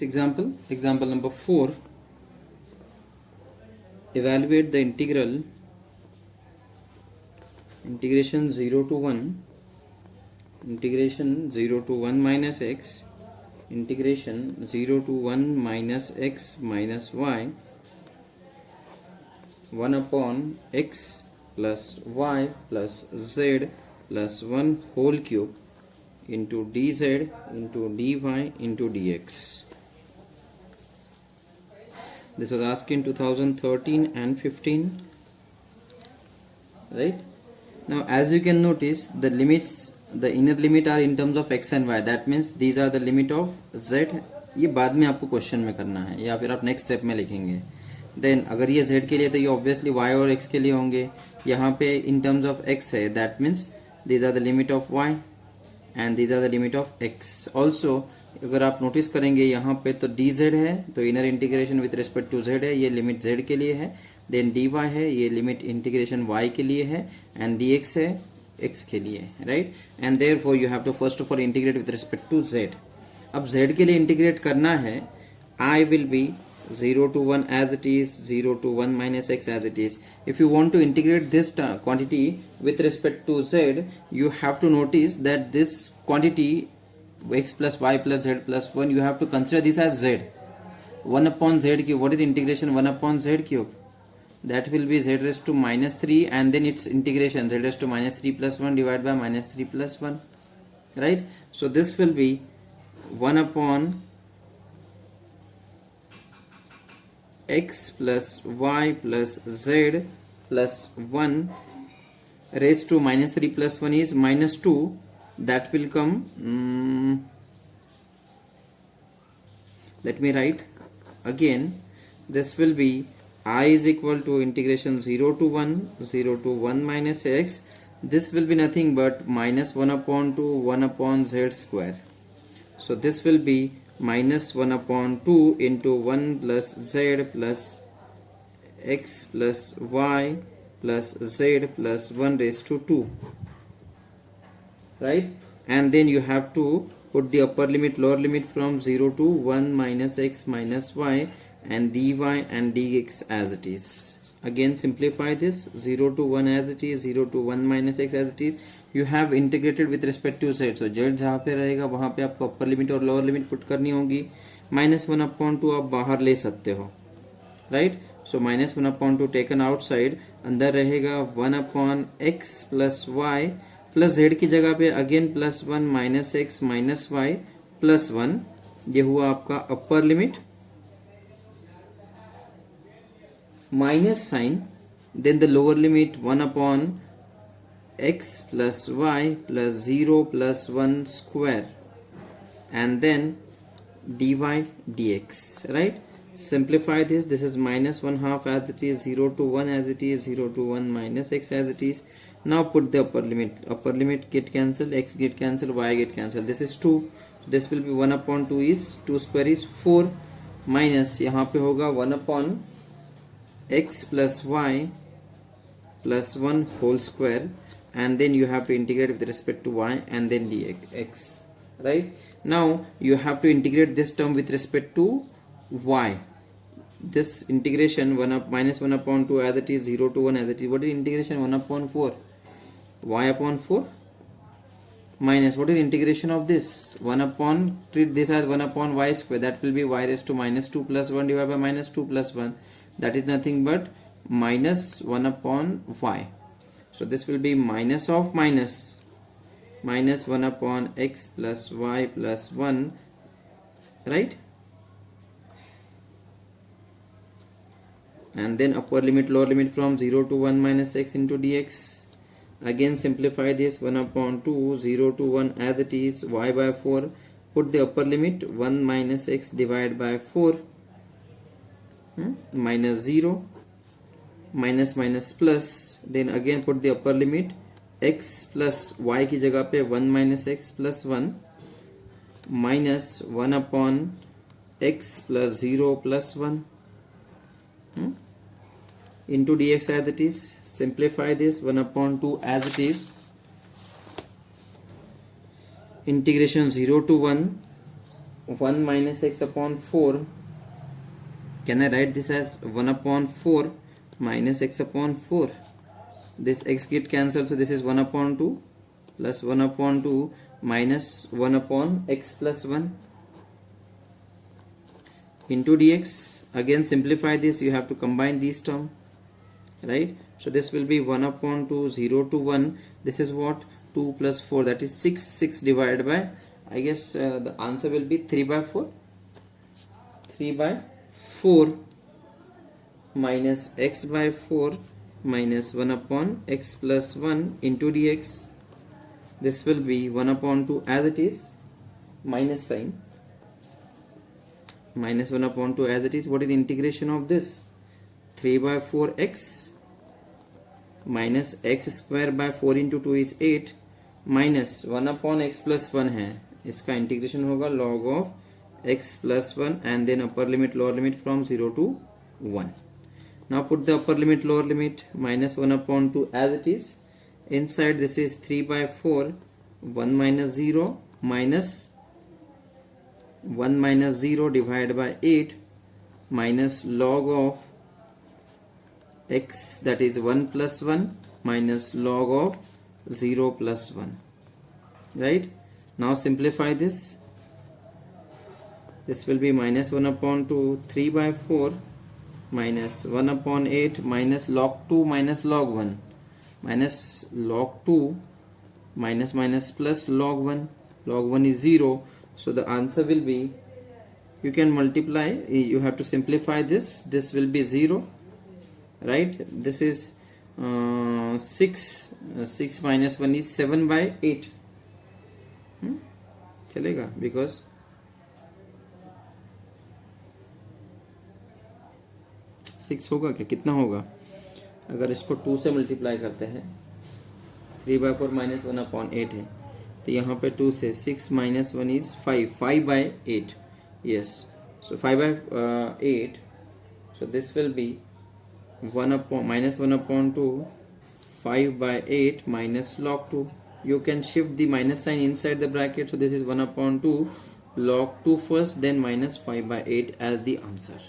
Example number 4. Evaluate the integration 0 to 1 minus x, integration 0 to 1 minus x minus y, 1 upon x plus y plus z plus 1 whole cube into dz into dy into dx. This was asked in 2013 and 15, right? Now as you can notice, the limits, the inner limit are in terms of x and y. That means these are the limit of z. ये बाद में आपको question में करना है या फिर आप नेक्स्ट स्टेप में लिखेंगे. देन अगर ये z के लिए तो ये ऑब्वियसली y और x के लिए होंगे. यहाँ पे इन टर्म्स ऑफ x है, that means these are the limit of y and these are the limit of x. Also अगर आप नोटिस करेंगे यहाँ पे तो dz है, तो inner integration with respect to z है, ये लिमिट z के लिए है. देन dy है, ये लिमिट इंटीग्रेशन y के लिए है, एंड dx है x के लिए, right. And therefore you have to first of all integrate with respect to z. अब z के लिए इंटीग्रेट करना है, I will be 0 to 1 as it is, 0 to 1 minus x as it is. If you want to integrate this quantity with respect to z, you have to notice that this quantity x plus y plus z plus 1, you have to consider this as z. 1 upon z cube, what is integration 1 upon z cube? That will be z raised to minus 3, and then its integration z raised to minus 3 plus 1 divided by minus 3 plus 1, right? So this will be 1 upon x plus y plus z plus 1 raised to minus 3 plus 1 is minus 2. That will come, let me write again. This will be I is equal to integration 0 to 1 minus x. This will be nothing but minus 1 upon 2 1 upon z square. So this will be minus 1 upon 2 into 1 plus z plus x plus y plus z plus 1 raised to 2, right? And then you have to put the upper limit lower limit from 0 to 1 minus x minus y and dy and dx as it is. Again simplify this, 0 to 1 as it is, 0 to 1 minus x as it is. You have integrated with respect to z. So z जहाँ पे रहेगा वहाँ पे आपको upper limit और lower limit put करनी होगी. Minus 1 upon 2 आप बाहर ले सकते हो, right. So minus 1 upon 2 taken outside, अंदर रहेगा 1 upon x plus y plus z की जगह पे again plus 1 minus x minus y plus 1. ये हुआ आपका upper limit minus sign. Then the lower limit 1 upon x plus y plus 0 plus 1 square, and then dy dx, right. Simplify this. This is minus 1 half as it is, 0 to 1 as it is, 0 to 1 minus x as it is. Now put the upper limit get cancelled, x get cancelled, y get cancelled. This is 2. This will be 1 upon 2 is 2 square is 4 minus यहाँ पे होगा 1 upon x plus y plus 1 whole square, and then you have to integrate with respect to y and then dx, right. Now you have to integrate this term with respect to y. This integration 1 up minus 1 upon 2 as it is, 0 to 1 as it is. What is integration 1 upon 4? Y upon 4 minus what is integration of this 1 upon, treat this as 1 upon y square, that will be y raised to minus 2 plus 1 divided by minus 2 plus 1, that is nothing but minus 1 upon y. So this will be minus of minus 1 upon x plus y plus 1, right. And then upper limit lower limit from 0 to 1 minus x into dx. Again simplify this, 1 upon 2 0 to 1 as it is, y by 4. Put the upper limit 1 minus x divided by 4, minus 0 minus minus plus. Then again put the upper limit, x plus y की जगह पे 1 minus x plus 1 minus 1 upon x plus 0 plus 1 into dx as it is. Simplify this, 1 upon 2 as it is, integration 0 to 1 1 minus x upon 4. Can I write this as 1 upon 4 minus x upon 4? This x get cancelled, so this is 1 upon 2 plus 1 upon 2 minus 1 upon x plus 1 into dx. Again simplify this, you have to combine these terms, right? So this will be 1 upon 2, 0 to 1. This is what? 2 plus 4, that is 6. 6 divided by, I guess the answer will be 3 by 4. 3 by 4 minus x by 4 minus 1 upon x plus 1 into dx. This will be 1 upon 2 as it is, minus sign, minus 1 upon 2 as it is. What is the integration of this? 3 by 4 x minus x square by 4 into 2 is 8 minus 1 upon x plus 1 है, इसका integration होगा log of x plus 1 and then upper limit lower limit from 0 to 1. Now put the upper limit lower limit, minus 1 upon 2 as it is. Inside this is 3 by 4, 1 minus 0 minus 1 minus 0 divided by 8 minus log of x, that is 1 plus 1 minus log of 0 plus 1, right? Now simplify this. This will be minus 1 upon 2, 3 by 4 minus 1 upon 8 minus log 2 minus log 1 minus log 2 minus minus plus log 1. Log 1 is 0. So the answer will be, you can multiply, you have to simplify this. This will be 0, right? This is 6. 6 minus 1 is 7 by 8. चलेगा, because six होगा क्या, कितना होगा अगर इसको 2 से multiply करते हैं? 3 by 4 minus 1 upon 8 है, तो यहाँ पे 2 से 6 minus 1 is 5. 5 by 8, yes. So 5 by 8. So this will be 1 upon minus 1 upon 2, 5 by 8 minus log 2. You can shift the minus sign inside the bracket. So this is 1 upon 2 log 2 first, then minus 5 by 8 as the answer.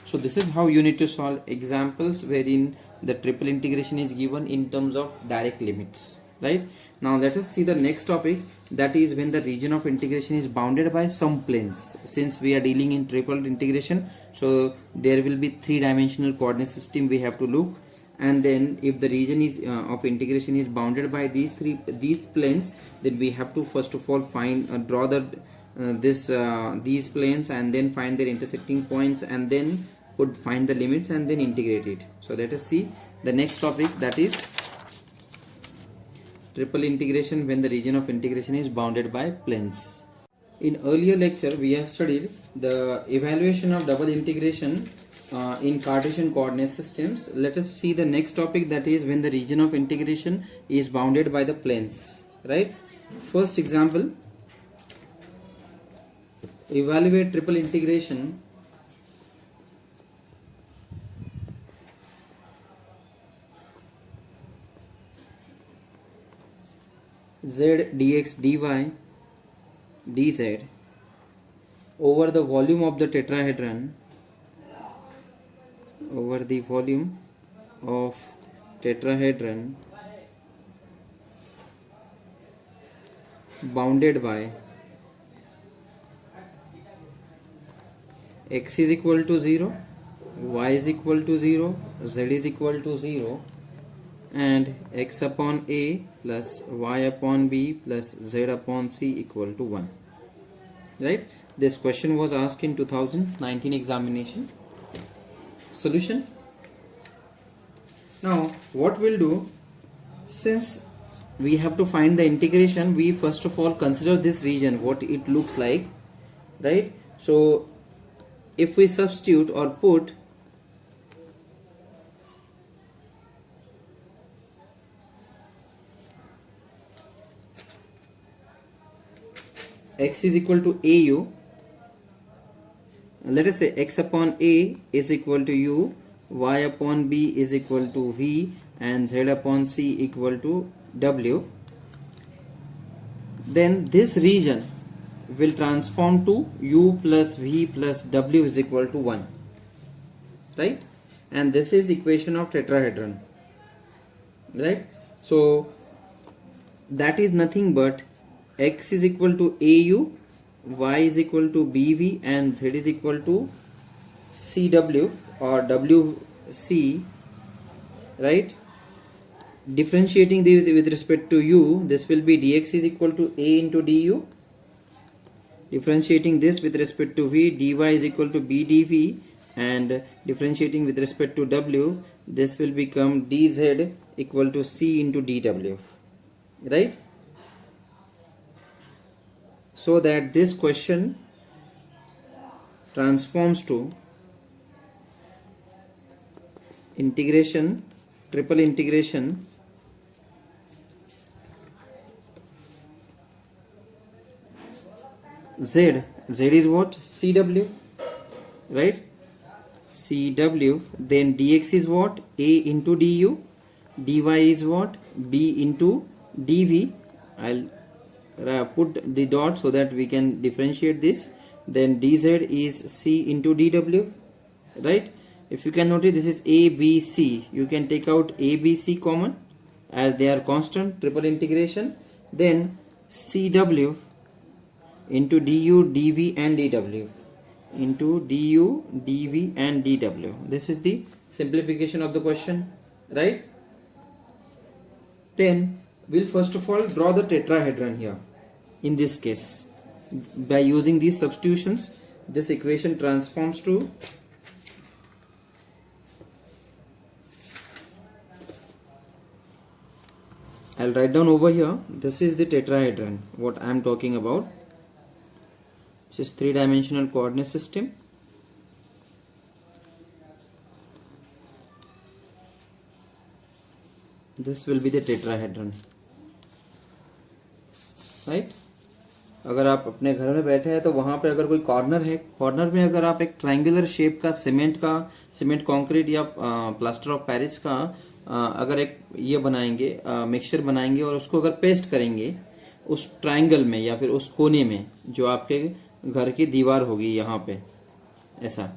So this is how you need to solve examples wherein the triple integration is given in terms of direct limits, right? Now let us see the next topic, that is when the region of integration is bounded by some planes. Since we are dealing in triple integration, so there will be 3-dimensional coordinate system we have to look, and then if the region is of integration is bounded by these planes, then we have to first of all find draw the these planes and then find their intersecting points and then find the limits and then integrate it. So let us see the next topic, that is triple integration when the region of integration is bounded by planes. In earlier lecture we have studied the evaluation of double integration in Cartesian coordinate systems. Let us see the next topic, that is when the region of integration is bounded by the planes, right? First example, evaluate triple integration z dx dy dz over the volume of the tetrahedron, over the volume of tetrahedron bounded by x is equal to 0, y is equal to 0, z is equal to 0, and x upon a plus y upon b plus z upon c equal to 1, right? This question was asked in 2019 examination. Solution. Now what we'll do, since we have to find the integration, we first of all consider this region, what it looks like, right? So if we substitute or put x is equal to au, let us say x upon a is equal to u, y upon b is equal to v, and z upon c equal to w, then this region will transform to u plus v plus w is equal to 1, right? And this is equation of tetrahedron, right? So that is nothing but x is equal to au, y is equal to bv, and z is equal to cw or wc, right? Differentiating with respect to u, this will be dx is equal to a into du. Differentiating this with respect to v, dy is equal to b dv, and differentiating with respect to w, this will become dz equal to c into dw, right? So that this question transforms to integration, triple integration z is what? cw, right? cw, then dx is what? a into du, dy is what? b into dv. I'll put the dot so that we can differentiate this. Then dz is c into dw, right? If you can notice, this is a b c, you can take out a b c common as they are constant, triple integration. Then cw into du, dv and dw, into du, dv and dw. This is the simplification of the question, right? Then we'll first of all draw the tetrahedron here. In this case, by using these substitutions, this equation transforms to I'll write down over here. This is the tetrahedron what I am talking about. This is three-dimensional coordinate system. This will be the tetrahedron, right? अगर आप अपने घर में बैठे हैं तो वहाँ पे अगर कोई कॉर्नर है, कॉर्नर में अगर आप एक ट्रायंगुलर शेप का सीमेंट कंक्रीट या प्लास्टर ऑफ पेरिस का अगर एक ये बनाएंगे, मिक्सचर बनाएंगे और उसको अगर पेस्ट करेंगे उस ट्रायंगल में या फिर उस कोने में जो आपके घर की दीवार होगी, यहाँ पे ऐसा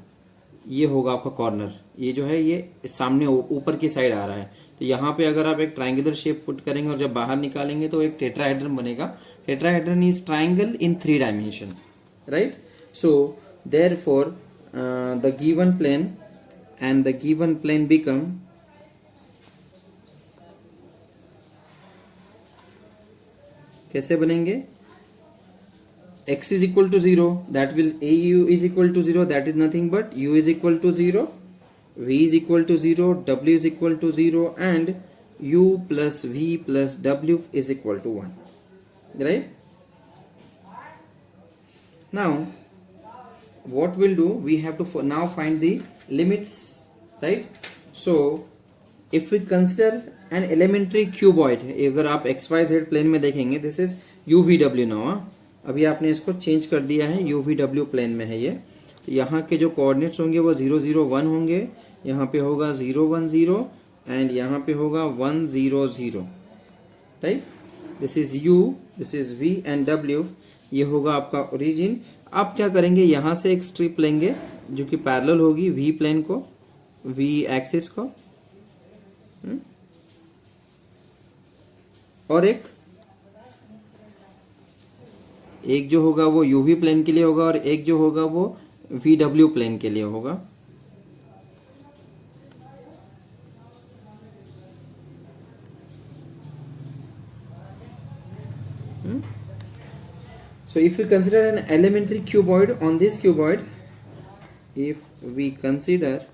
ये होगा आपका कॉर्नर, ये जो है ये सामने ऊपर की साइड आ रहा है, तो यहाँ पे अगर आप एक ट्रायंगुलर शेप पुट करेंगे और जब बाहर निकालेंगे तो एक टेट्राहेड्रन बनेगा. Tetrahedron is triangle in 3 dimension, right? So therefore the given plane and the given plane become कैसे बनेंगे? X is equal to 0, that will AU is equal to 0, that is nothing but U is equal to 0, V is equal to 0, W is equal to 0, and U plus V plus W is equal to 1. Right? Now what we'll do, we have to now find the limits, right? So if we consider an elementary cuboid, अगर आप XYZ plane में देखेंगे, this is UVW now. अभी आपने इसको change कर दिया है, UVW प्लेन में है ये. तो यहाँ के जो कोऑर्डिनेट्स होंगे वो 0 0 1 होंगे, यहाँ पे होगा 0 1 0 एंड यहाँ पे होगा 1 0 0, right? This is U, this is V and W. ये होगा आपका ओरिजिन. आप क्या करेंगे, यहाँ से एक स्ट्रिप लेंगे जो कि पैरेलल होगी V प्लेन को, V एक्सिस को, और एक जो होगा वो UV प्लेन के लिए होगा और एक जो होगा वो VW प्लेन के लिए होगा. So if we consider an elementary cuboid, on this cuboid, if we consider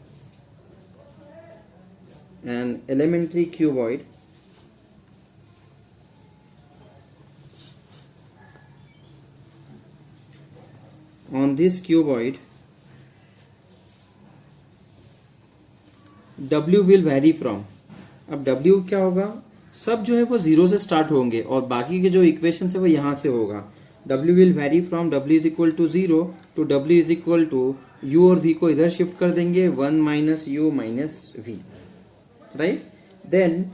an elementary cuboid, on this cuboid W will vary from, अब W क्या होगा, सब जो है वो 0 से स्टार्ट होंगे और बाकी के जो इक्वेशन है वो यहाँ से होगा. W will vary from W is equal to 0 to W is equal to U और V को इधर शिफ्ट कर देंगे 1 minus U minus V, right? Then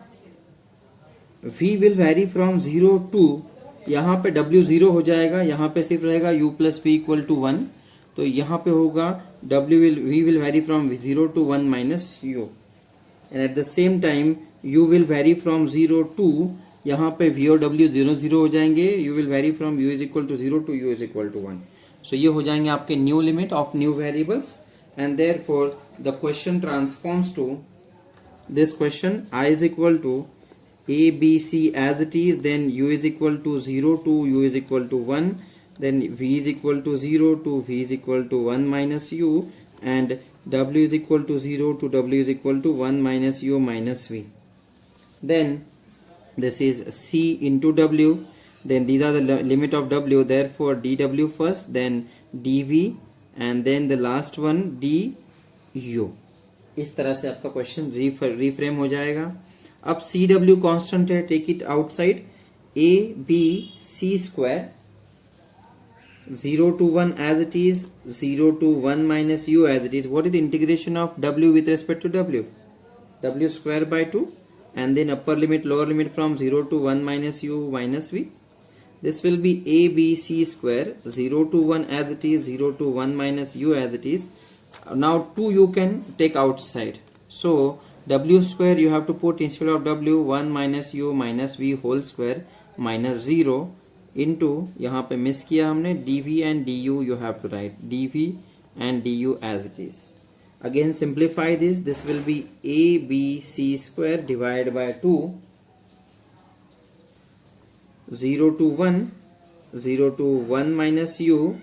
V will vary from 0 to यहाँ पे w 0 हो जाएगा, यहाँ पे सिर्फ रहेगा u plus v equal to 1, तो यहाँ पे होगा v will vary from 0 to 1 minus u, and at the same time u will vary from 0 to, यहाँ पे v और w 0 0 हो जाएंगे, u will vary from u is equal to 0 to u is equal to 1. So ये हो जाएंगे आपके new limit of new variables, and therefore the question transforms to this question: I is equal to a b c as it is, then u is equal to 0 to u is equal to 1, then v is equal to 0 to v is equal to 1 minus u, and w is equal to 0 to w is equal to 1 minus u minus v. Then this is c into w, then these are the limit of w, therefore dw first, then dv, and then the last one du. इस तरह से आपका question reframe हो जाएगा. अब c डब्ल्यू constant है, take it outside. A b c square 0 to 1 as it is, 0 to 1 minus u as it is. What is the integration of w with respect to w? W square by 2, and then upper limit lower limit from 0 to 1 minus u minus v. This will be a b c square 0 to 1 as it is, 0 to 1 minus u as it is. Now 2 you can take outside, so w square you have to put instead of w 1 minus u minus v whole square minus 0 into, यहाँ पे miss किया हमने, dv and du you have to write dv and du as it is. Again simplify this, this will be a b c square divided by 2, 0 to 1, 0 to 1 minus u,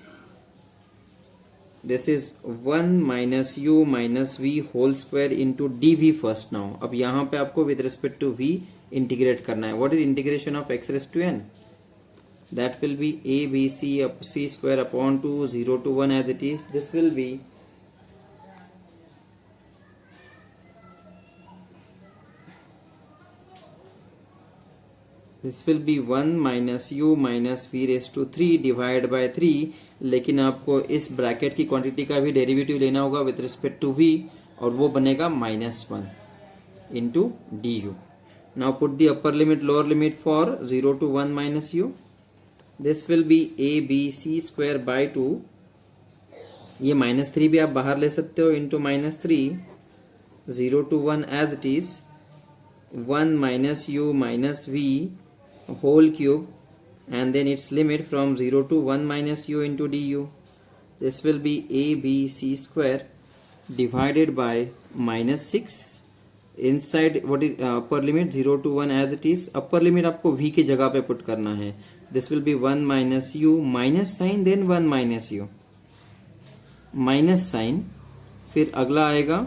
this is 1 minus u minus v whole square into dv first. Now अब यहाँ पे आपको with respect to v integrate करना है. What is integration of x raised to n? That will be a b c c square upon 2, 0 to 1 as it is. This will be 1 minus u minus v raised to 3 divided by 3. लेकिन आपको इस bracket की quantity का भी derivative लेना होगा with respect to v, और वो बनेगा -1 into d u. Now put the upper limit lower limit for 0 to 1 minus u. This will be a b c square by 2, ये -3 भी आप बाहर ले सकते हो, into -3, 0 to 1 as it is, 1 minus u minus v whole cube, and then its limit from 0 to 1 minus u into du. This will be a b c square divided by -6. Inside what is upper limit 0 to 1 as it is, upper limit आपको v की जगह पे put करना है. This will be 1 minus u minus sign, then 1 minus u minus sign, फिर अगला आएगा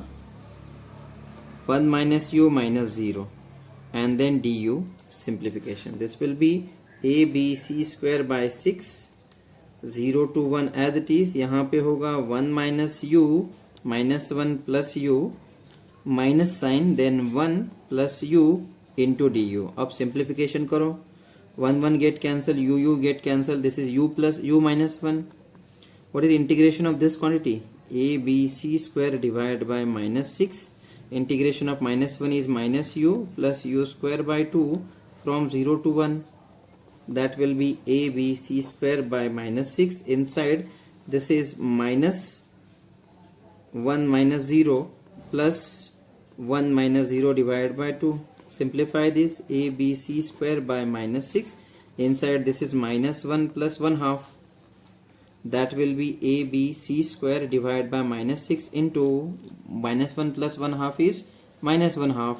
1 minus u minus 0, and then du simplification. This will be a b c square by 6, 0 to 1 as it is, यहाँ पे होगा 1 minus u minus 1 plus u minus sign, then 1 plus u into du. अब simplification करो, 1 1 get cancel, u get cancel, this is u plus u minus 1. What is the integration of this quantity? a b c square divided by -6. Integration of -1 is minus u plus u square by 2 from 0 to 1. That will be a b c square by -6. Inside this is -1 minus 0 plus 1 minus 0 divided by 2. Simplify this, a b c square by -6. Inside this is -1 plus 1 half. That will be a b c square divided by -6 into -1 plus 1 half is -1 half.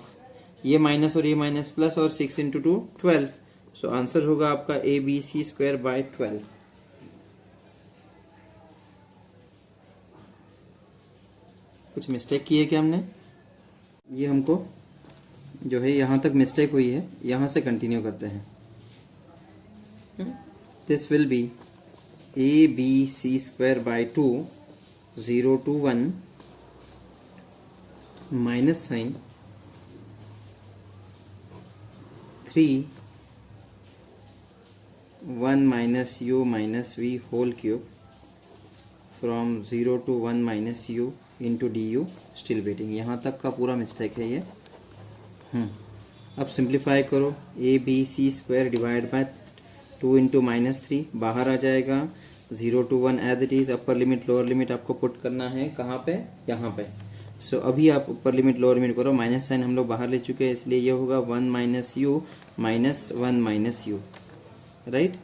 ये minus और ये minus plus, और 6 into 2 12. सो answer होगा आपका a b c square by 12. कुछ mistake की है क्या हमने? ये हमको जो है यहाँ तक मिस्टेक हुई है, यहाँ से कंटिन्यू करते हैं. This will be a b c square by 2, 0 to 1 minus sign 3, 1 minus u minus v whole cube from 0 to 1 minus u into du. Still waiting, यहाँ तक का पूरा मिस्टेक है ये. अब सिंप्लीफाई करो, a b c square divide by 2 into -3 बाहर आ जाएगा, 0 to 1 as it is. Upper limit lower limit आपको पुट करना है कहाँ पे, यहाँ पे। सो अभी आप ऊपर लिमिट लोअर लिमिट करो, माइनस साइन हम लोग बाहर ले चुके हैं, इसलिए ये होगा 1 minus u minus 1 minus u, right.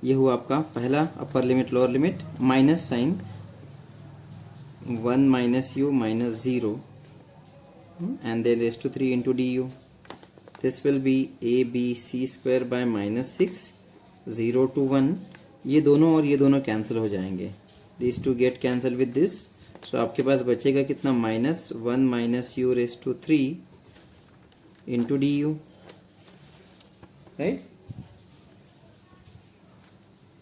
ये हुआ आपका पहला upper limit lower limit, minus sign 1 minus u minus 0 and then raised to 3 into du. This will be abc square by minus 6, 0 to 1. ये दोनों और ये दोनों कैंसिल हो जाएंगे, these two get cancel with this. So आपके पास बचेगा कितना, minus 1 minus you raised to 3 into du, right.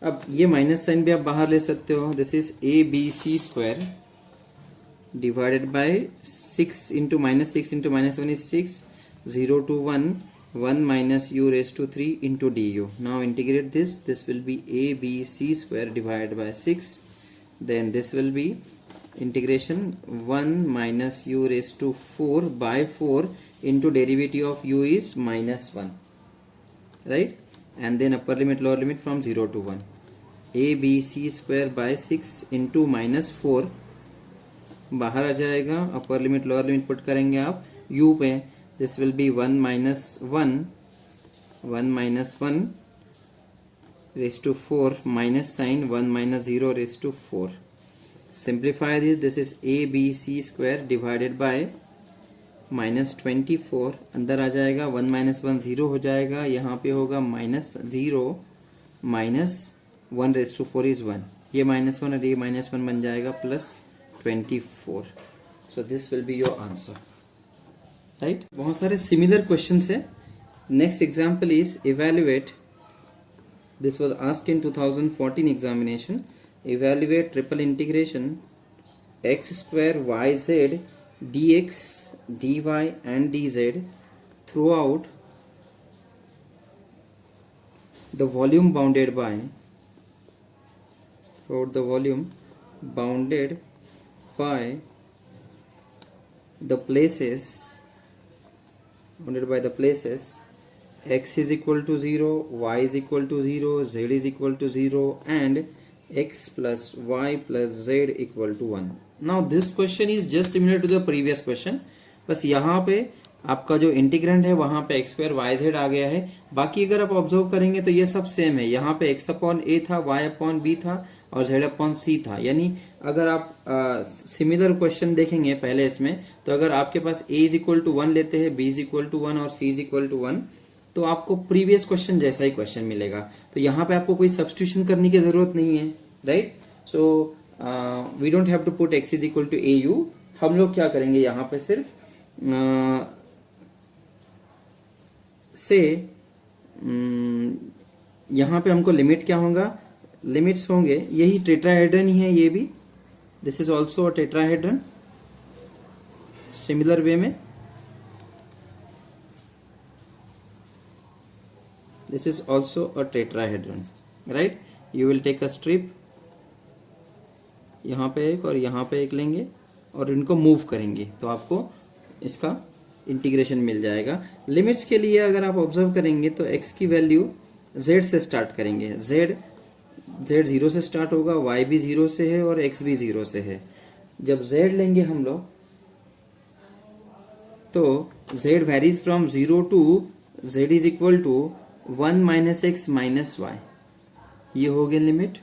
अब ये माइनस साइन भी आप बाहर ले सकते हो, this is a b c square divided by 6 into -6 into -1 is 6, 0 to 1, 1 minus u raised to 3 into du. Now integrate this, this will be abc square divided by 6, then this will be integration 1 minus u raised to 4 by 4 into derivative of u is -1, right, and then upper limit lower limit from 0 to 1, abc square by 6 into -4 बाहर आ जाएगा, upper limit lower limit put करेंगे आप u पे, this will be 1 minus 1 raise to 4 minus sign 1 minus 0 raise to 4। Simplify this, this is a b c square divided by -24, अंदर आ जाएगा 1 minus 1 0 हो जाएगा, यहाँ पे होगा -0 माइनस 1 रेस टू 4 इज 1, ये -1 और ये -1 बन जाएगा +24। So this will be your answer, right. बहुत सारे सिमिलर क्वेश्चंस है। Next example is evaluate, this was asked in 2014 examination, evaluate triple integration x² yz dx dy and dz throughout the volume bounded by the places x is equal to 0, y is equal to 0, z is equal to 0 and x plus y plus z equal to 1. Now this question is just similar to the previous question, बस यहाँ पे आपका जो integrand है वहां पे x square Y Z आ गया है। बाकी अगर आप ऑब्जर्व करेंगे तो ये सब सेम है, यहाँ पे x अपॉन a था, y अपॉन b था और z अपॉन c था। यानी अगर आप सिमिलर क्वेश्चन देखेंगे पहले इसमें, तो अगर आपके पास a इज इक्वल टू 1 लेते हैं, b इज इक्वल टू 1 और c इज इक्वल टू 1, तो आपको प्रीवियस क्वेश्चन जैसा ही क्वेश्चन मिलेगा। तो यहाँ पे आपको कोई सब्स्टिट्यूशन करने की जरूरत नहीं है, right. So we don't have to put x is equal to a u। हम लोग क्या करेंगे यहाँ पे सिर्फ यहाँ पे हमको लिमिट क्या होगा, लिमिट्स होंगे यही टेट्राहेड्रन ही है ये भी, this is also a tetrahedron similar way में, this is also a tetrahedron, right. You will take a strip, यहाँ पे एक और यहाँ पे एक लेंगे और इनको मूव करेंगे तो आपको इसका इंटीग्रेशन मिल जाएगा। लिमिट्स के लिए अगर आप ऑब्जर्व करेंगे तो x की वैल्यू z से स्टार्ट करेंगे, z 0 से स्टार्ट होगा, y भी 0 से है और x भी 0 से है। जब z लेंगे हम लोग तो z varies from 0 to z is equal to 1 minus x minus y, ये हो गया limit.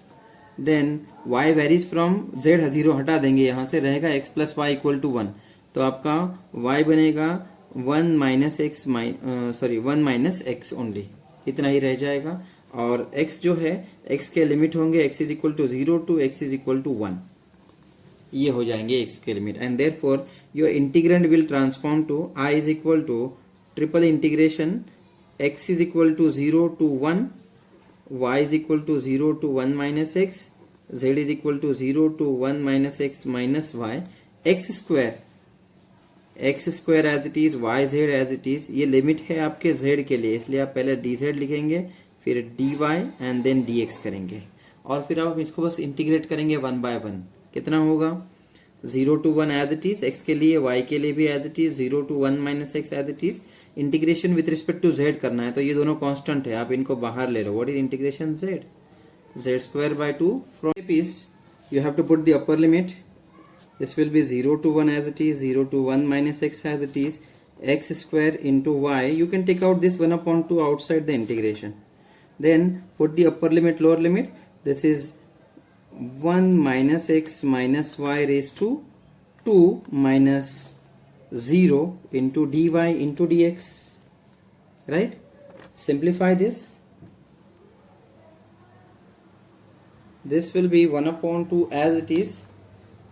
Then y varies from z 0 हटा देंगे, यहाँ से रहेगा x plus y equal to 1, तो आपका y बनेगा 1 माइनस एक्स ओनली, इतना ही रह जाएगा। और x जो है x के लिमिट होंगे x is equal to 0 to x is equal to 1, ये हो जाएंगे x के limit. And therefore your integrand will transform to I is equal to triple integration x is equal to 0 to 1, y is equal to 0 to 1 minus x, z is equal to 0 to 1 minus x minus y, x square as it is, y z as it is. ये limit है आपके z के लिए, इसलिए आप पहले dz लिखेंगे, फिर dy एंड देन dx करेंगे और फिर आप इसको बस इंटीग्रेट करेंगे 1 बाय 1। कितना होगा 0 to 1 as it is x के लिए, y के लिए भी as it is, 0 to 1 minus x as it is. Integration with respect to z करना है, तो ये दोनों कांस्टेंट है, आप इनको बाहर ले लो. What is integration z square by 2 from is you have to put the upper limit. This will be 0 to 1 as it is, 0 to 1 minus x as it is, x square into y. You can take out this 1 upon 2 outside the integration. Then put the upper limit, lower limit. This is 1 minus x minus y raised to 2 minus 0 into dy into dx. Right? Simplify this. This will be 1 upon 2 as it is,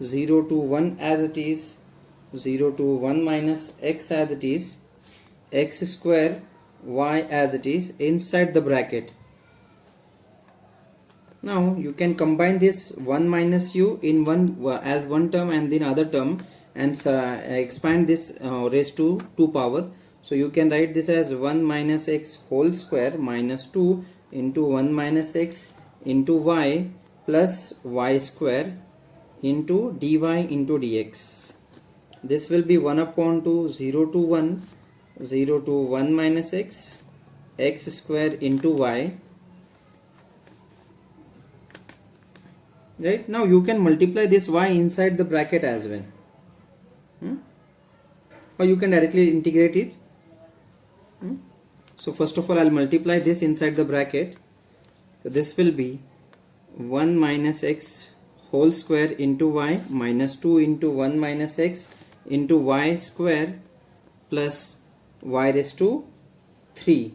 0 to 1 as it is, 0 to 1 minus x as it is, x square y as it is inside the bracket. Now you can combine this 1 minus u in one as one term and then other term and expand this raised to 2 power. So you can write this as 1 minus x whole square minus 2 into 1 minus x into y plus y square into dy into dx. This will be 1 upon 2, 0 to 1, 0 to 1 minus x, x square into y. Right, now you can multiply this y inside the bracket as well, or you can directly integrate it. So first of all I'll multiply this inside the bracket. So this will be 1 minus x whole square into y minus 2 into 1 minus x into y square plus y raised to 3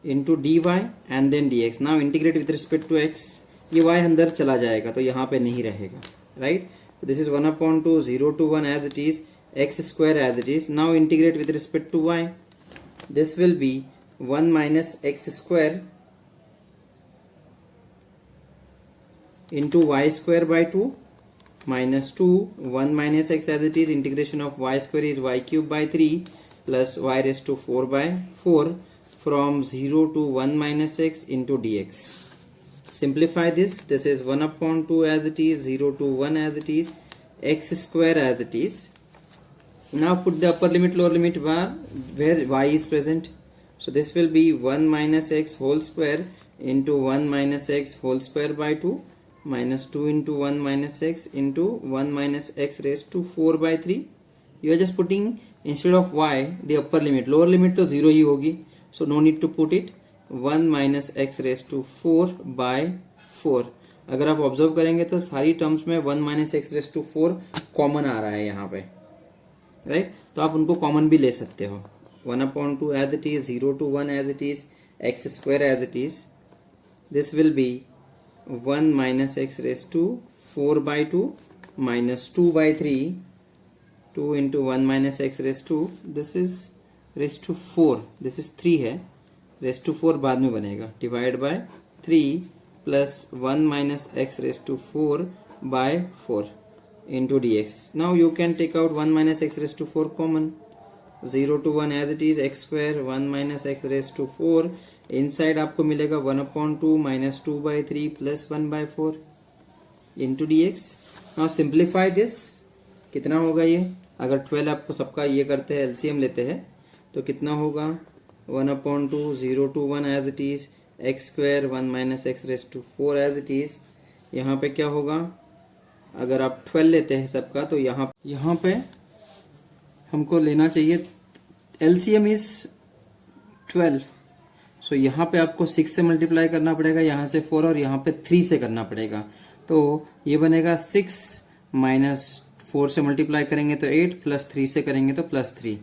into dy and then dx. Now integrate with respect to x. ये y अंदर चला जाएगा तो यहाँ पे नहीं रहेगा. Right? This is 1 upon 2, 0 to 1 as it is, x square as it is. Now integrate with respect to y. This will be 1 minus x square into y square by 2 minus 2 1 minus x as it is, integration of y square is y cube by 3 plus y raised to 4 by 4 from 0 to 1 minus x into dx. Simplify this. This is 1 upon 2 as it is, 0 to 1 as it is, x square as it is. Now put the upper limit, lower limit where y is present. So this will be 1 minus x whole square into 1 minus x whole square by 2 minus 2 into 1 minus x into 1 minus x raised to 4 by 3. You are just putting instead of y the upper limit, lower limit तो 0 ही होगी, so no need to put it. 1 minus x raised to 4 by 4. अगर आप observe करेंगे तो सारी terms में 1 minus x raised to 4 common आ रहा है यहाँ पे, राइट? तो आप उनको कॉमन भी ले सकते हो. 1 upon 2 as it is, 0 to 1 as it is, x square as it is. This will be 1 minus x raised to 4 by 2 minus 2 by 3, 2 into 1 minus x raised to, this is raised to 4, this is 3 है, raised to 4 बाद में बनेगा, divide by 3 plus 1 minus x raised to 4 by 4 into dx. Now you can take out 1 minus x raised to 4 common. 0 to 1 as it is, x square 1 minus x raised to 4. Inside आपको मिलेगा 1 upon 2 minus 2 by 3 plus 1 by 4 into dx. Now simplify this. कितना होगा ये? अगर 12 आपको सबका ये करते हैं, LCM लेते हैं, तो कितना होगा? 1 upon 2, 0 to 1 as it is, x square 1 minus x raised to 4 as it is. यहाँ पे क्या होगा? अगर आप 12 लेते हैं सबका तो यहाँ पे हमको लेना चाहिए, LCM इज 12. सो यहाँ पे आपको 6 से मल्टीप्लाई करना पड़ेगा, यहाँ से 4 और यहाँ पे 3 से करना पड़ेगा. तो ये बनेगा 6 माइनस 4 से मल्टीप्लाई करेंगे तो 8 प्लस 3 से करेंगे तो plus 3,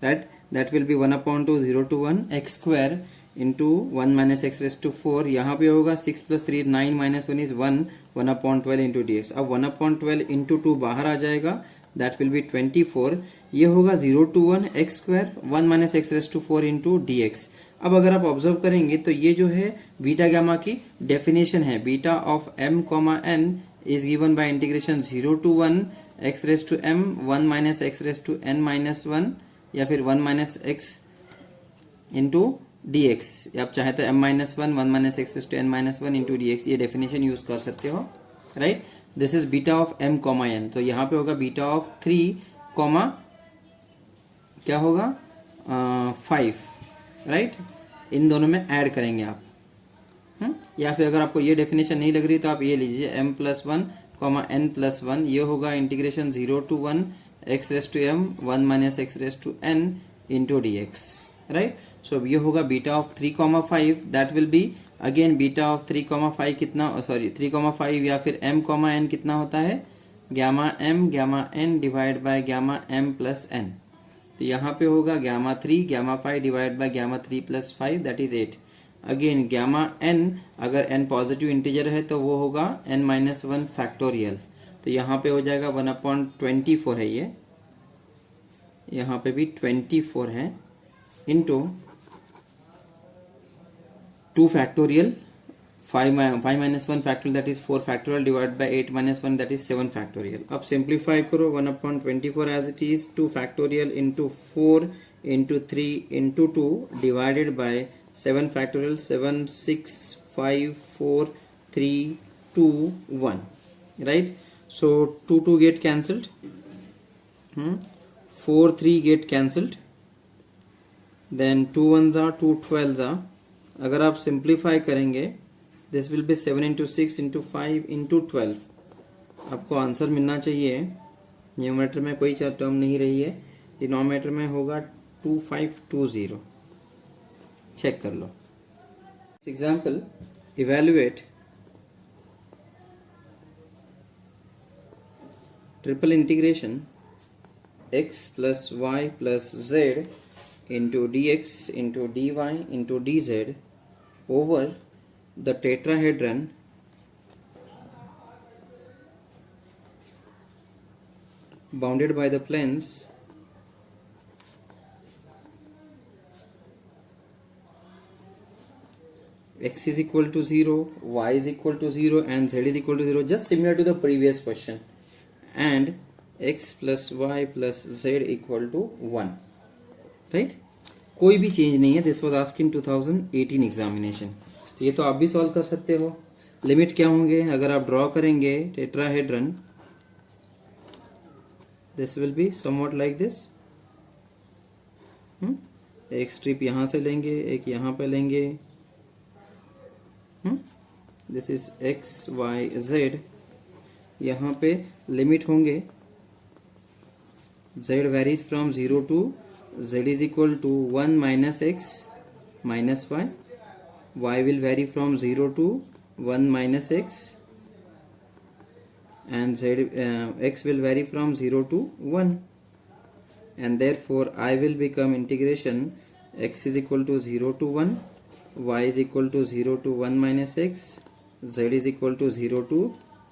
right? That will be 1 upon 2, 0 to 1 x square into 1 minus x raise to 4. यहाँ पे होगा 6 plus 3 9 minus 1 is 1, 1 upon 12 into d x. अब 1 upon 12 इंटू 2 बाहर आ जाएगा, दैट विल बी 24. ये होगा 0 to 1 x square 1 minus x raise to 4 into d x. अब अगर आप ऑब्जर्व करेंगे तो ये जो है बीटा गामा की डेफिनेशन है. Beta of m comma n is given by integration 0 to 1 x raise to m 1 minus x raise to n minus 1 या फिर 1 minus x into d x. आप चाहे तो m minus 1 1 minus x raise to n minus 1 into d x, ये definition use कर सकते हो, right? This is beta of m comma n, तो यहाँ पे होगा बीटा ऑफ 3 कॉमा क्या होगा 5, राइट। इन दोनों में ऐड करेंगे आप। या फिर अगर आपको ये डेफिनेशन नहीं लग रही तो आप ये लीजिए m+1 कॉमा n+1, ये होगा integration 0 to 1 x raise to m 1 minus x raise to n into d x, right. So ये होगा beta of 3,5, that will be again beta of 3,5 कितना, सॉरी 3,5 या फिर m,n कितना होता है, gamma m gamma n divide by gamma m plus n। तो यहाँ पे होगा gamma 3 gamma 5 divide by gamma 3 plus 5, that is 8। Again gamma n, अगर n पॉजिटिव इंटीजर है तो वो होगा n-1 फैक्टोरियल, तो यहाँ पे हो जाएगा 1/24 है, ये यहाँ पे भी 24 है, into 2 factorial 5-1 factorial that is 4 factorial divide by 8-1 that is 7 factorial. अब सिंप्लीफाई करो 1/24 as it is, 2 factorial into 4 into 3 into 2 divided by 7 factorial, 7 6 5 4 3 2 1, right? So 2 get cancelled, 4 3 get cancelled, then 2 1s are 2 12s are। अगर आप simplify करेंगे this will B 7 into 6 into 5 into 12। आपको answer मिलना चाहिए, numerator में कोई term नहीं रही है, डिनोमिनेटर में होगा 2520। चेक कर लो। Example, evaluate triple integration x plus y plus z into d x into d y into d z over the tetrahedron bounded by the planes x is equal to 0, y is equal to 0 and z is equal to 0, just similar to the previous question, and x plus y plus z equal to 1, right? कोई भी change नहीं है, this was asked in 2018 examination. तो ये तो आप भी solve कर सकते हो। लिमिट क्या होंगे अगर आप ड्रॉ करेंगे tetrahedron, this will be somewhat like this. एक स्ट्रिप यहाँ से लेंगे, एक यहाँ पे लेंगे, this is x y z. यहाँ पे लिमिट होंगे z varies from 0 to z is equal to 1 minus x minus y, y will vary from 0 to 1 minus x, and x will vary from 0 to 1, and therefore I will become integration x is equal to 0 to 1, y is equal to 0 to 1 minus x, z is equal to 0 to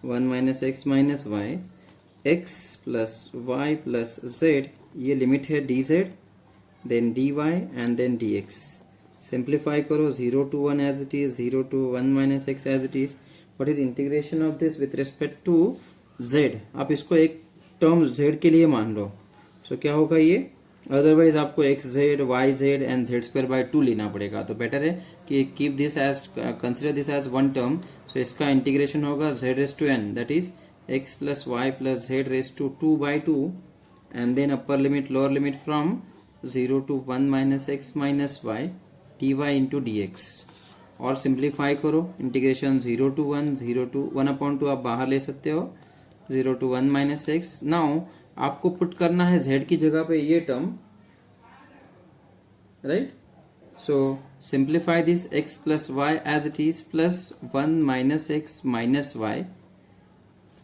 1 minus x minus y, x plus y plus z, ये limit है dz, then dy and then dx। Simplify करो 0 to 1 as it is, 0 to 1 minus x as it is। what is integration of this with respect to z? आप इसको एक term z के लिए मान लो, so क्या होगा ये, अदरवाइज आपको x z y z and z square by 2 लेना पड़ेगा। तो बेटर है कि keep this as, consider this as one term. So इसका इंटीग्रेशन होगा z raise to n, that is x plus y plus z raise to 2/2, and then upper limit lower limit from 0 to 1 minus x minus y d y into d x. और simplify करो, integration 0 to 1, 0 to 1/2 आप बाहर ले सकते हो, 0 to 1 minus x. Now आपको put करना है z की जगह पे ये term, right. So simplify this x plus y as it is plus 1 minus x minus y,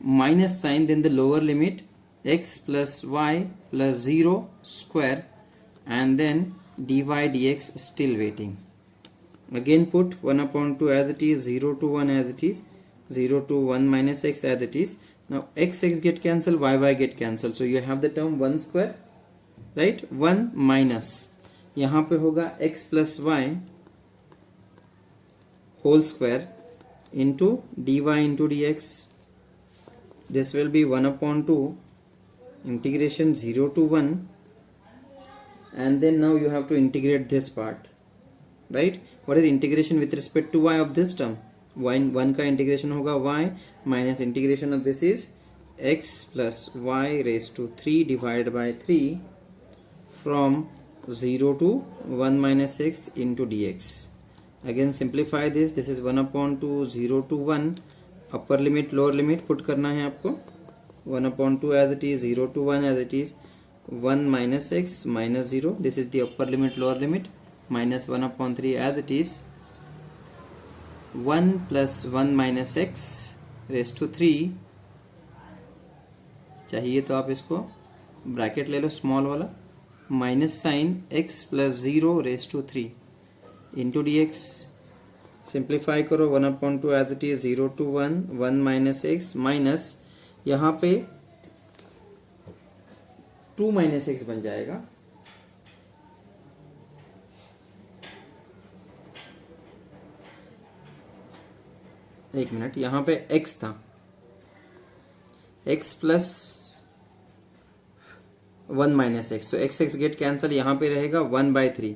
minus sign, then the lower limit x plus y plus 0 square, and then dy dx still waiting. Again put 1/2 as it is, 0 to 1 as it is, 0 to 1 minus x as it is. Now x get cancelled, y get cancelled, so you have the term 1 square, right? 1 minus यहाँ पे होगा x plus y whole square into dy into dx. This will be 1/2 integration 0 to 1, and then now you have to integrate this part, right? What is integration with respect to y of this term? One का integration होगा y minus integration of this is x plus y raise to 3 divide by 3 from 0 to 1 minus x into dx. Again simplify this. This is 1 upon 2 0 to 1. Upper limit lower limit put करना है आपको. 1 upon 2 as it is, 0 to 1 as it is, 1 minus x minus 0. This is the upper limit lower limit. Minus 1 upon 3 as it is, 1 plus 1 minus x raised to 3. चाहिए तो आप इसको bracket ले लो small वाला, minus sign x plus 0 raise to 3 into d x. Simplify करो. 1 upon 2 as it is, 0 to 1, 1 minus x minus यहाँ पे 2 माइनस एक्स बन जाएगा. एक मिनट, यहाँ पे x था, x प्लस 1 माइनस एक्स, तो एक्स एक्स गेट कैंसल, यहाँ पे रहेगा 1/3,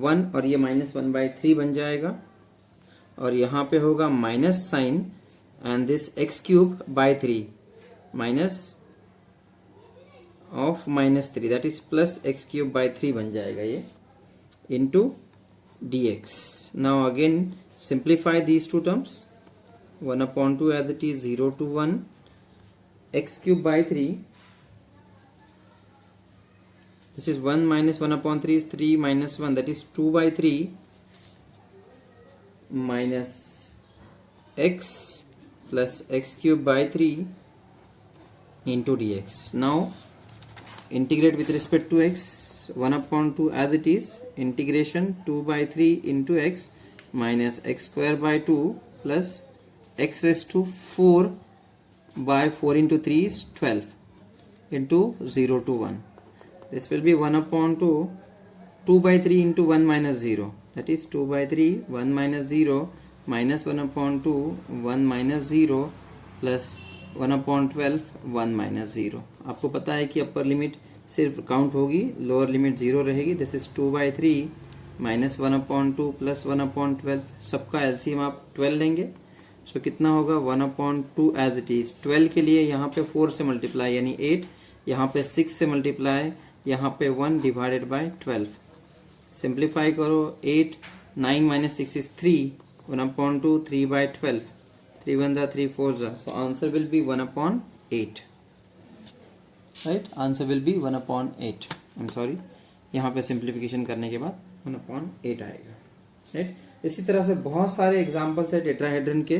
1 और ये माइनस 1/3 बन जाएगा. और यहाँ पे होगा minus sign and this x cube by 3 minus of -3 that is plus x cube by 3 बन जाएगा ये into d x. Now again simplify these two terms. 1 upon 2 as it is, 0 to 1, x cube by 3. This is 1 minus 1 upon 3 is 3 minus 1, that is 2/3 minus x plus x cube by 3 into dx. Now integrate with respect to x. 1 upon 2 as it is, integration 2/3 into x minus x square by 2 plus x raised to 4 by 4 into 3 is 12 into 0 to 1. This will be 1 upon 2, 2/3 into 1 minus 0, that is 2/3, 1 minus 0 minus 1 upon 2, 1 minus 0 plus 1 upon 12, 1 minus 0. आपको पता है कि upper limit सिर्फ count होगी, lower limit 0 रहेगी. This is 2/3 minus 1 upon 2 plus 1 upon 12, सबका LCM आप 12 लेंगे. सो कितना होगा 1 upon 2 एज इट इज. 12 के लिए यहाँ पे 4 से मल्टीप्लाई यानी 8, यहाँ पे 6 से मल्टीप्लाई, यहाँ पे 1 डिवाइडेड बाय 12. सिंप्लीफाई करो. 8 9 माइनस 6 इज 3. 1 upon 2 3/12, 3 1 जा 3 4 जा. So answer will be 1 upon 8. Right, answer will be 1 upon 8. I am sorry, यहाँ पे सिंप्लीफिकेशन करने के बाद 1 upon 8 आएगा. राइट, इसी तरह से बहुत सारे एग्जाम्पल्स है टेट्राहेड्रन के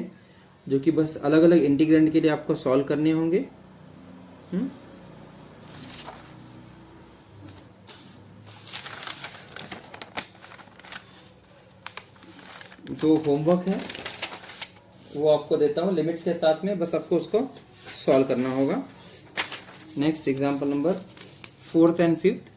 जो कि बस अलग अलग इंटीग्रेंट के लिए आपको सॉल्व करने होंगे. जो होमवर्क है वो आपको देता हूं लिमिट्स के साथ में, बस आपको उसको सॉल्व करना होगा. Next example number 4th and 5th.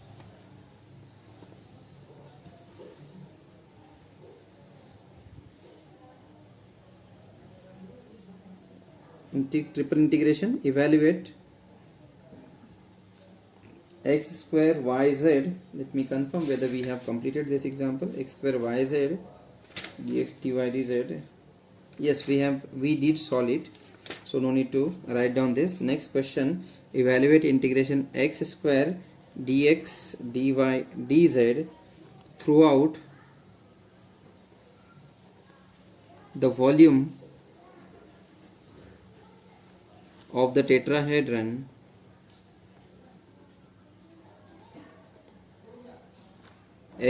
Triple integration. Evaluate x square yz. Let me confirm whether we have completed this example. X square yz dx dy dz. Yes, we did solve it, so no need to write down this. Next question. Evaluate integration x square dx dy dz throughout the volume of the tetrahedron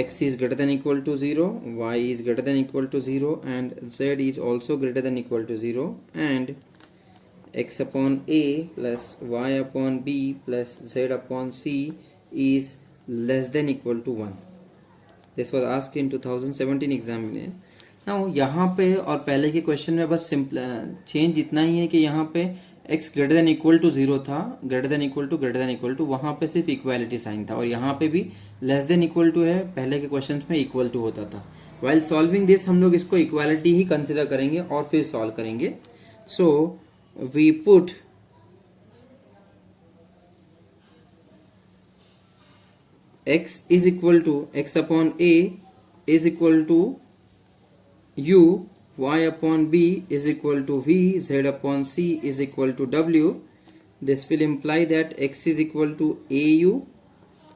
x is greater than equal to 0, y is greater than equal to 0 and z is also greater than equal to 0, and x upon a plus y upon b plus z upon c is less than equal to 1. This was asked in 2017 examination. Now यहाँ पे और पहले के question में बस simple change इतना ही है कि यहाँ पे x greater than equal to 0 था, ग्रेटर देन इक्वल टू वहाँ पे सिर्फ इक्वालिटी साइन था, और यहाँ पे भी लेस देन इक्वल टू है, पहले के क्वेश्चन में इक्वल टू होता था. वाइल सॉल्विंग दिस हम लोग इसको इक्वालिटी ही कंसिडर करेंगे और फिर सॉल्व करेंगे. So we put x is equal to x upon a is equal to u y upon b is equal to v, z upon c is equal to w. This will imply that x is equal to au,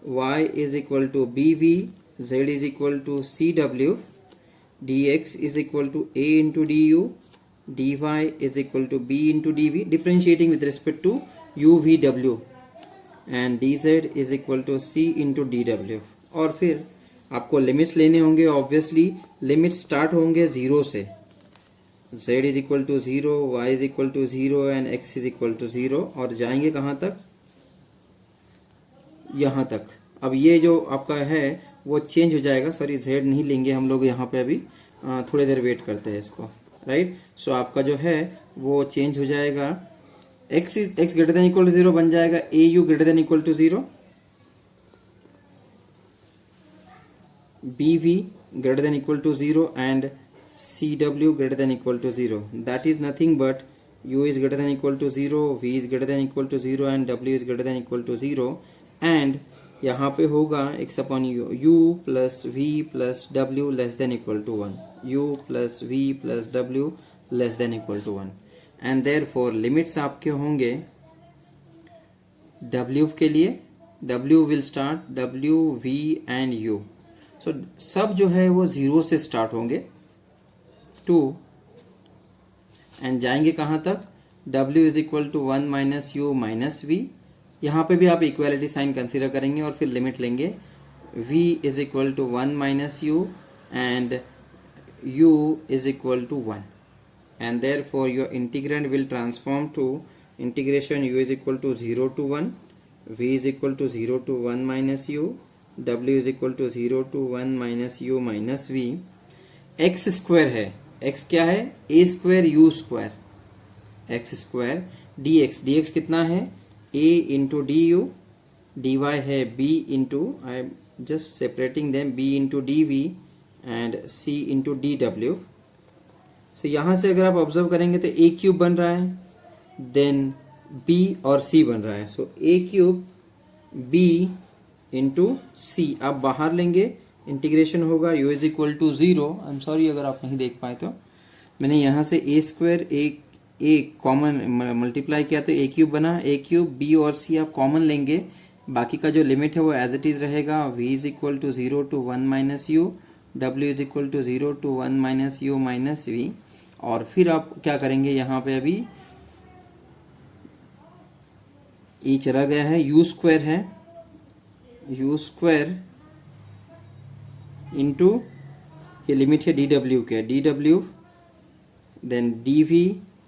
y is equal to bv, z is equal to cw, dx is equal to a into du, dy is equal to b into dv, differentiating with respect to u v w, and dz is equal to c into dw. और फिर आपको limits लेने होंगे. Obviously limit start होंगे 0 से. z is equal to 0, y is equal to 0 and x is equal to 0, और जाएंगे कहाँ तक? यहाँ तक. अब ये जो आपका है वो चेंज हो जाएगा. सॉरी, z नहीं लेंगे हम लोग यहाँ पे अभी, थोड़ी देर वेट करते हैं इसको. राइट. सो आपका जो है वो चेंज हो जाएगा. x greater than equal to 0 बन जाएगा au greater than equal to 0, bv greater than equal to 0 and cw greater than equal to 0. That is nothing but u is greater than equal to 0, v is greater than equal to 0 and w is greater than equal to 0. And यहाँ पे होगा x upon u plus v plus w less than equal to 1, u plus v plus w less than equal to 1. And therefore limits आपके होंगे w के लिए, w will start w, v and u. सो सब जो है वो 0 से start होंगे 2 एंड जाएंगे कहाँ तक? w is equal to 1 minus u minus v. यहाँ पे भी आप इक्वालिटी साइन कंसीडर करेंगे और फिर लिमिट लेंगे. v is equal to 1 minus u and u is equal to 1, and therefore your integrand will transform to integration u is equal to 0 to 1, v is equal to 0 to 1 minus u, w is equal to 0 to 1 minus u minus v. x square है, x क्या है? a square u square, x square dx कितना है? a into du, dy है b into, I am just separating them, b into dv and c into dw. सो यहाँ से अगर आप ऑब्जर्व करेंगे तो a क्यूब बन रहा है, देन b और c बन रहा है. So a cube b into c आप बाहर लेंगे, इंटीग्रेशन होगा u is equal to 0. I am sorry अगर आप नहीं देख पाए तो मैंने यहाँ से a square a common multiply किया तो a क्यूब बना. a क्यूब b और c आप कॉमन लेंगे, बाकी का जो लिमिट है वो एज इट इज रहेगा. v is equal to 0 to 1 minus u, w is equal to 0 to 1 minus u minus v. और फिर आप क्या करेंगे? यहाँ पे अभी e चला गया है, u स्क्वायर है, u स्क्वायर इंटू ये लिमिट है dw के, dw then dv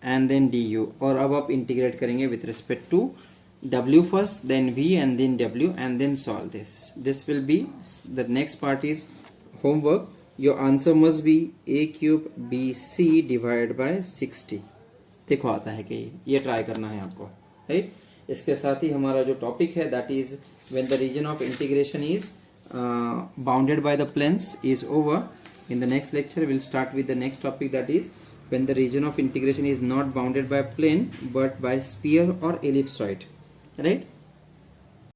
and then du. और अब आप इंटीग्रेट करेंगे with respect to w first, then v and then w and then solve this. This will be the next part is homework. Your answer must be a cube bc divide by 60. देखो आता है कि ये try करना है आपको. Right. इसके साथ ही हमारा जो टॉपिक है that is when the region of integration is bounded by the planes is over. In the next lecture we'll start with the next topic, that is when the region of integration is not bounded by plane but by sphere or ellipsoid. Right.